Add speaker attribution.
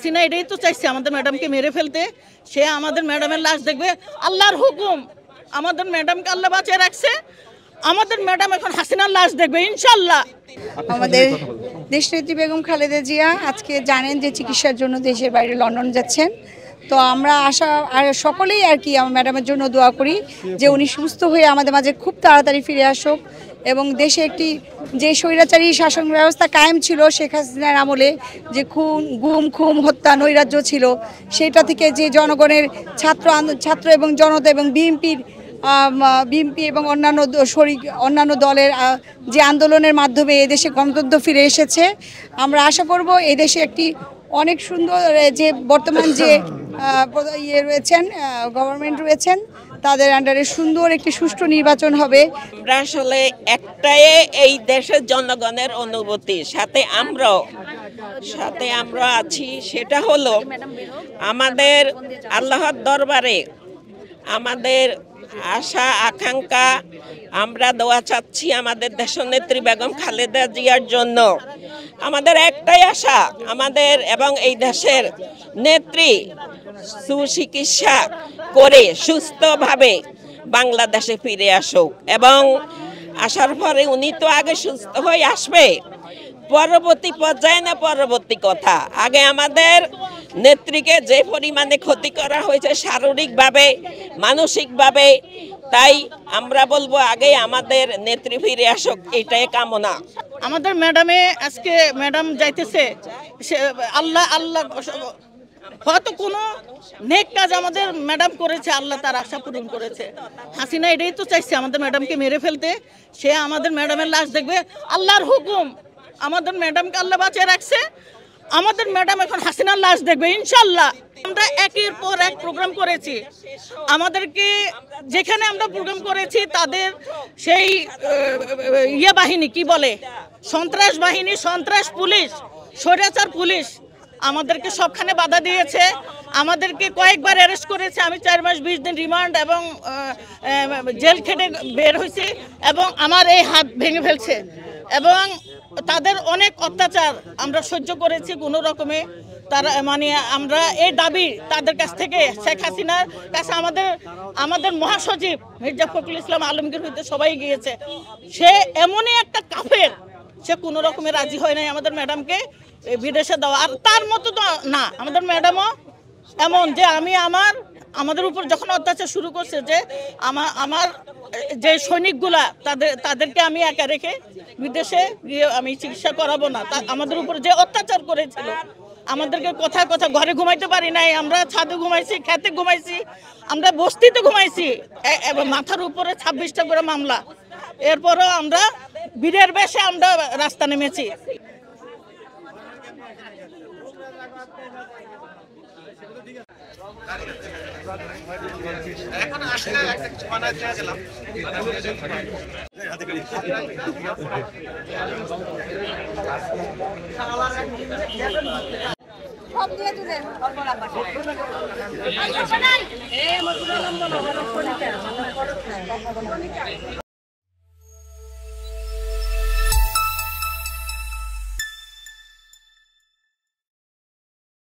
Speaker 1: হাসিনা এটাই তো চাইছে আমাদের ম্যাডামকে মেরে ফেলতে। সে আমাদের ম্যাডামের লাশ দেখবে, আল্লাহর হুকুম। আমাদের ম্যাডামকে আল্লাহ বাঁচিয়ে রাখছে, আমাদের ম্যাডাম এখন হাসিনার লাশ দেখবে ইনশাল্লাহ।
Speaker 2: আমাদের দেশনেত্রী বেগম খালেদা জিয়া আজকে জানেন যে চিকিৎসার জন্য দেশের বাইরে লন্ডন যাচ্ছেন। তো আমরা আশা আর সকলেই আর কি আমার ম্যাডামের জন্য দোয়া করি যে উনি সুস্থ হয়ে আমাদের মাঝে খুব তাড়াতাড়ি ফিরে আসুক এবং দেশে একটি যে স্বৈরাচারী শাসন ব্যবস্থা কায়েম ছিল শেখ হাসিনার আমলে, যে গুম খুম হত্যা নৈরাজ্য ছিল, সেটা থেকে যে জনগণের ছাত্র এবং জনতা এবং বিএনপি এবং অন্যান্য দলের যে আন্দোলনের মাধ্যমে এদেশে গণতন্ত্র ফিরে এসেছে, আমরা আশা করব এদেশে একটি অনেক সুন্দর যে বর্তমান যে রয়েছেন গভর্নমেন্ট রয়েছেন তাদের আন্ডারে সুন্দর একটি সুষ্ঠু নির্বাচন হবে।
Speaker 3: আমরা আসলে একটাই এই দেশের জনগণের অনুভূতি সাথে আমরা আছি, সেটা হলো আমাদের আল্লাহর দরবারে আমাদের আশা আকাঙ্ক্ষা, আমরা দোয়া চাচ্ছি আমাদের দেশনেত্রী বেগম খালেদা জিয়ার জন্য। আমাদের একটাই আশা, আমাদের এবং এই দেশের নেত্রী সুচিকিৎসা করে সুস্থভাবে বাংলাদেশে ফিরে আসুক এবং আসার পরে উনি তো আগে সুস্থ হয়ে আসবে, পরবর্তী পর্যায়ে না পরবর্তী কথা। আগে আমাদের নেত্রীকে যে পরিমাণে ক্ষতি করা হয়েছে শারীরিকভাবে মানসিকভাবে, তাই আমরা বলবো আগে আমাদের নেত্রী ফিরে আসুক, এটাই কামনা।
Speaker 1: আমাদের ম্যাডামে আজকে ম্যাডাম যাইতেছে, আল্লাহ হয়তো কোনো নেক কাজ আমাদের ম্যাডাম করেছে, আল্লাহ তার আশা পূরণ করেছে। হাসিনা এটাই তো চাইছে আমাদের ম্যাডামকে মেরে ফেলতে। সে আমাদের ম্যাডামের লাশ দেখবে, আল্লাহর হুকুম। আমাদের ম্যাডামকে আল্লাহ বাঁচিয়ে রাখছে, আমাদের ম্যাডাম এখন হাসিনার লাশ দেখবে ইনশাল্লাহ। আমরা একের পর এক প্রোগ্রাম করেছি, আমাদেরকে যেখানে আমরা প্রোগ্রাম করেছি তাদের সেই বাহিনী কি বলে, সন্ত্রাস বাহিনী, সন্ত্রাস পুলিশ, স্বৈরাচার পুলিশ আমাদেরকে সবখানে বাধা দিয়েছে, আমাদেরকে কয়েকবার অ্যারেস্ট করেছে। আমি 4 মাস 20 দিন রিমান্ড এবং জেল খেটে বের হয়েছি এবং আমার এই হাত ভেঙে ফেলছে এবং তাদের অনেক অত্যাচার আমরা সহ্য করেছি কোনো রকমে। তারা মানে আমরা এই দাবি তাদের কাছ থেকে, শেখ হাসিনার কাছে আমাদের মহাসচিব মির্জা ফখরুল ইসলাম আলমগীর হইতে সবাই গিয়েছে। সে এমনই একটা কাফের, সে কোনো রকমে রাজি হয় নাই আমাদের ম্যাডামকে বিদেশে দেওয়া। আর তার মতো তো না, আমাদের ম্যাডামও এমন যে আমাদের উপর যখন অত্যাচার শুরু করছে, যে আমার যে সৈনিকগুলা তাদেরকে আমি একা রেখে বিদেশে গিয়ে আমি চিকিৎসা করাবো না, আমাদের উপর যে অত্যাচার করেছিল, আমাদেরকে কথা ঘরে ঘুমাইতে পারি নাই, আমরা ছাদে ঘুমাইছি, খেতে ঘুমাইছি, আমরা বস্তিতে ঘুমাইছি, মাথার উপরে 26টা করে মামলা। এরপরও আমরা বীরের বেশে আমরা রাস্তা নেমেছি।
Speaker 4: এখন আসলে একটা কিছু বানায় দিয়ে গেলাম। সব দিয়ে দিলেন অল্প